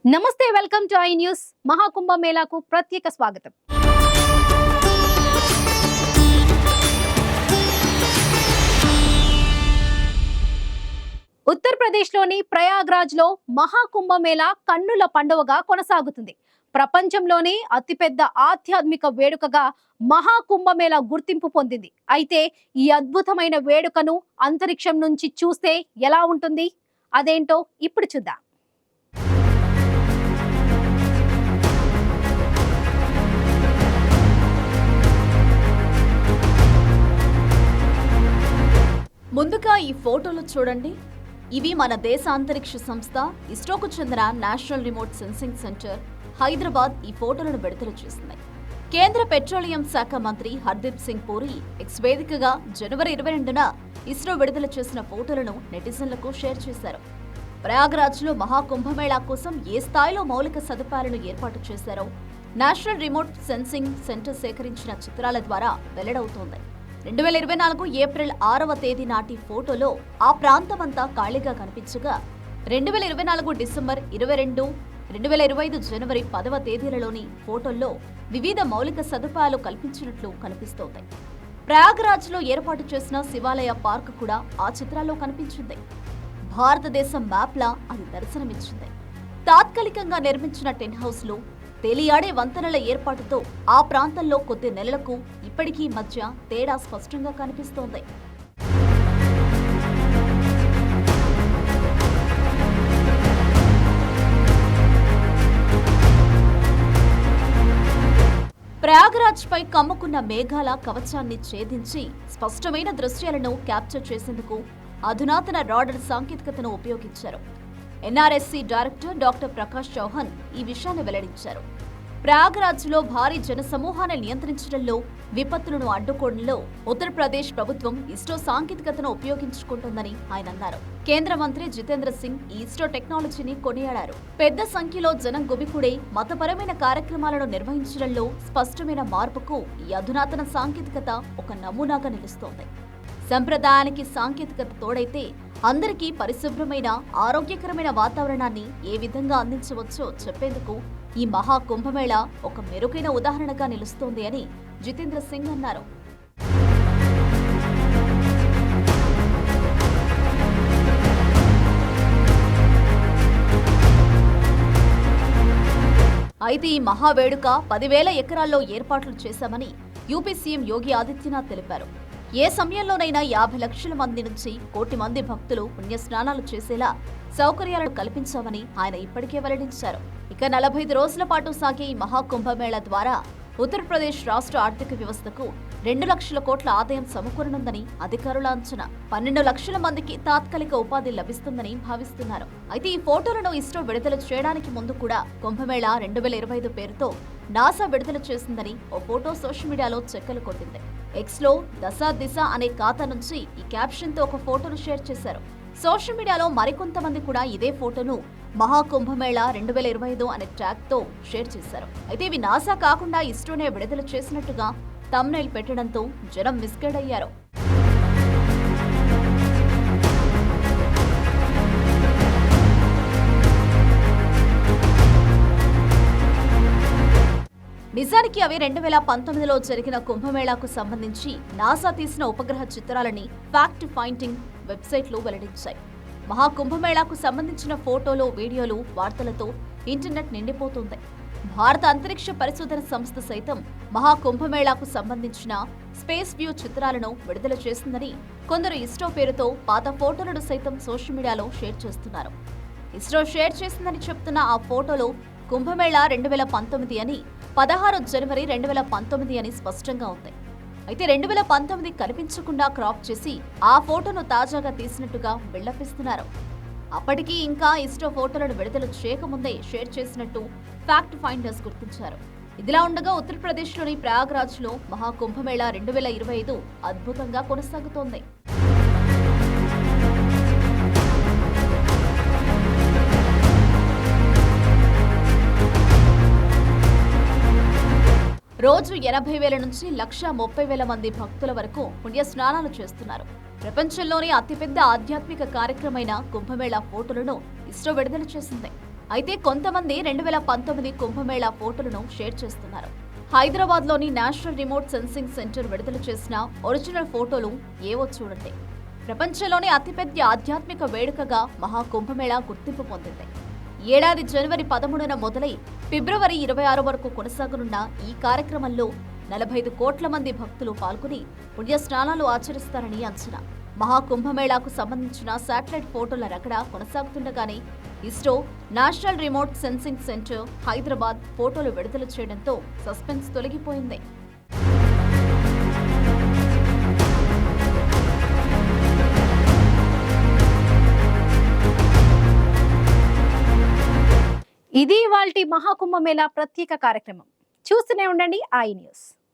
నమస్తే, welcome to I news. Mahakumbh మేళాకు ప్రత్యేక స్వాగతం. ఉత్తరప్రదేశ్లోని ప్రయాగ్రాజ్లో మహాకుంభ మేళా కన్నుల పండువగా కొనసాగుతుంది. ప్రపంచంలోని అతిపెద్ద ఆధ్యాత్మిక వేడుకగా మహాకుంభ మేళా గుర్తింపు పొందింది. అయితే ఈ అద్భుతమైన వేడుకను అంతరిక్షం నుంచి చూస్తే ఎలా ఉంటుంది? అదేంటో ఇప్పుడు చూద్దాం. ముందుగా ఈ ఫోటోలు చూడండి. ఇవి మన దేశ అంతరిక్ష సంస్థ ఇస్రోకు చెందిన national remote sensing centre Hyderabad ఈ ఫోటోలను విడుదల చేసింది. కేంద్ర పెట్రోలియం శాఖ మంత్రి హర్దీప్ సింగ్ పూరి ఎక్స్ వేదికగా జనవరి 22న ఇస్రో విడుదల చేసిన ఫోటోలను నెటిజన్లకు షేర్ చేశారు. ప్రయాగ్రాజ్లో మహాకుంభమేళా కోసం ఏ స్థాయిలో మౌలిక సదుపాయాలను ఏర్పాటు చేశారో నేషనల్ రిమోట్ సెన్సింగ్ సెంటర్ సేకరించిన చిత్రాల ద్వారా వెల్లడవుతోంది. 2024 ఏప్రిల్ 6వ తేదీ నాటి ఫోటోలో ఆ ప్రాంతమంతా ఖాళీగా కనిపించగా 2024 డిసెంబర్ 22, 2025 జనవరి 10వ తేదీలలోని ఫోటోల్లో వివిధ మౌలిక సదుపాయాలు కల్పించినట్లు కనిపిస్తోంది. ప్రయాగ్రాజ్లో ఏర్పాటు చేసిన శివాలయ పార్క్ కూడా ఆ చిత్రాల్లో కనిపించింది. భారతదేశం మ్యాప్లా అది దర్శనమిచ్చింది. తాత్కాలికంగా నిర్మించిన టెంట్ హౌస్లు, తేలియాడే వంతెనల ఏర్పాటుతో ఆ ప్రాంతంలో కొద్ది నెలలకు ఇప్పటికీ మధ్య తేడా స్పష్టంగా కనిపిస్తోంది. ప్రయాగ్రాజ్ పై కమ్ముకున్న మేఘాల కవచాన్ని ఛేదించి స్పష్టమైన దృశ్యాలను క్యాప్చర్ చేసేందుకు అధునాతన రాడర్ సాంకేతికతను ఉపయోగించారు. NRSC director doctor Prakash Chauhan ఈ విషయాన్ని వెల్లడించారు. ప్రయాగ్రాజ్లో భారీ జనసమూహాన్ని నియంత్రించడంలో, విపత్తులను అడ్డుకోవడంలో ఉత్తరప్రదేశ్ ప్రభుత్వం ఇస్రో సాంకేతికతను ఉపయోగించుకుంటోందని ఆయన అన్నారు. కేంద్ర మంత్రి జితేంద్ర సింగ్ ఈ ఇస్రో టెక్నాలజీని కొనియాడారు. పెద్ద సంఖ్యలో జనం గుమికూడే మతపరమైన కార్యక్రమాలను నిర్వహించడంలో స్పష్టమైన మార్పుకు ఈ అధునాతన సాంకేతికత ఒక నమూనాగా నిలుస్తోంది. సంప్రదాయానికి సాంకేతికత తోడైతే అందరికీ పరిశుభ్రమైన, ఆరోగ్యకరమైన వాతావరణాన్ని ఏ విధంగా అందించవచ్చో చెప్పేందుకు ఈ మహా కుంభమేళా ఒక మెరుగైన ఉదాహరణగా నిలుస్తోంది అని జితేంద్ర సింగ్ అన్నారు. అయితే ఈ మహావేడుక 10,000 ఎకరాల్లో ఏర్పాట్లు చేశామని యూపీ సీఎం యోగి ఆదిత్యనాథ్ తెలిపారు. ఏ సమయంలోనైనా 50 లక్షల మంది నుంచి 1 కోటి మంది భక్తులు పుణ్యస్నానాలు చేసేలా సౌకర్యాలను కల్పించామని ఆయన ఇప్పటికే వెల్లడించారు. ఇక 45 రోజుల పాటు సాగే ఈ మహాకుంభమేళా ద్వారా ఉత్తరప్రదేశ్ రాష్ట్ర ఆర్థిక వ్యవస్థకు 2 లక్షల కోట్ల ఆదాయం సమకూరనుందని అధికారుల అంచనా. 12 లక్షల మందికి తాత్కాలిక ఉపాధి లభిస్తుందని భావిస్తున్నారు. అయితే ఈ ఫోటోలను ఇస్రో విడుదల చేయడానికి ముందు కూడా కుంభమేళా 2025 పేరుతో నాసా విడుదల చేసిందని ఓ ఫోటో సోషల్ మీడియాలో చెక్కలు కొట్టింది. ఎక్స్లో దశ దిశ అనే ఖాతా నుంచి ఈ క్యాప్షన్తో ఒక ఫోటోను షేర్ చేశారు. సోషల్ మీడియాలో మరికొంతమంది కూడా ఇదే ఫోటోను మహాకుంభమేళా 2025 అనే ట్యాగ్తో షేర్ చేశారు. అయితే ఇవి నాసా కాకుండా ఇస్రోనే విడుదల చేసినట్టుగా థంబ్నెయిల్ పెట్టడంతో జనం మిస్గైడ్ అయ్యారు. నిజానికి అవి 2019లో జరిగిన కుంభమేళాకు సంబంధించి నాసా తీసిన ఉపగ్రహ చిత్రాలని ఫ్యాక్ట్ ఫైండింగ్ వెబ్సైట్లు వెల్లడించాయి. మహాకుంభమేళాకు సంబంధించిన ఫోటోలు, వీడియోలు, వార్తలతో ఇంటర్నెట్ నిండిపోతుంది. భారత అంతరిక్ష పరిశోధన సంస్థ సైతం మహాకుంభమేళాకు సంబంధించిన స్పేస్ వ్యూ చిత్రాలను విడుదల చేసిందని కొందరు ఇస్రో పేరుతో పాత ఫోటోలను సైతం సోషల్ మీడియాలో షేర్ చేస్తున్నారు. ఇస్రో షేర్ చేసిందని చెప్తున్న ఆ ఫోటోలో కుంభమేళా 2019 అని, 16 జనవరి 2019 అని స్పష్టంగా ఉంది. అయితే 2019 కనిపించకుండా క్రాప్ చేసి ఆ ఫోటోను తాజాగా తీసినట్టుగా బిల్డపిస్తున్నారు. అప్పటికీ ఇంకా ఇస్రో ఫోటోలను విడుదల చేయకముందే షేర్ చేసినట్టు ఫ్యాక్ట్ ఫైండర్స్ గుర్తించారు. ఇదిలా ఉండగా ఉత్తరప్రదేశ్లోని ప్రయాగ్రాజ్లో మహాకుంభమేళా 2025 అద్భుతంగా కొనసాగుతోంది. రోజు 80,000 నుంచి 130,000 మంది భక్తుల వరకు పుణ్య స్నానాలు చేస్తున్నారు. ప్రపంచంలోనే అతిపెద్ద ఆధ్యాత్మిక కార్యక్రమమైన కుంభమేళా ఫోటోలను ఇస్రో విడుదల చేసింది. అయితే కొంతమంది 2019 కుంభమేళా ఫోటోలను షేర్ చేస్తున్నారు. హైదరాబాద్లోని నేషనల్ రిమోట్ సెన్సింగ్ సెంటర్ విడుదల చేసిన ఒరిజినల్ ఫోటోలు ఏవో చూడండి. ప్రపంచంలోని అతిపెద్ద ఆధ్యాత్మిక వేడుకగా మహాకుంభమేళా గుర్తింపు పొందింది. ఏడాది జనవరి 13న మొదలై ఫిబ్రవరి 26 వరకు కొనసాగనున్న ఈ కార్యక్రమంలో 45 కోట్ల మంది భక్తులు పాల్గొని పుణ్యస్నానాలు ఆచరిస్తారని అంచనా. మహాకుంభమేళాకు సంబంధించిన శాటిలైట్ ఫోటోల రగడ కొనసాగుతుండగానే ISRO national remote sensing centre Hyderabad ఫోటోలు విడుదల చేయడంతో సస్పెన్స్ తొలగిపోయింది. ఇది ఇవాల్టి మహాకుంభమేళా ప్రత్యేక కార్యక్రమం. చూస్తూనే ఉండండి ఐ న్యూస్.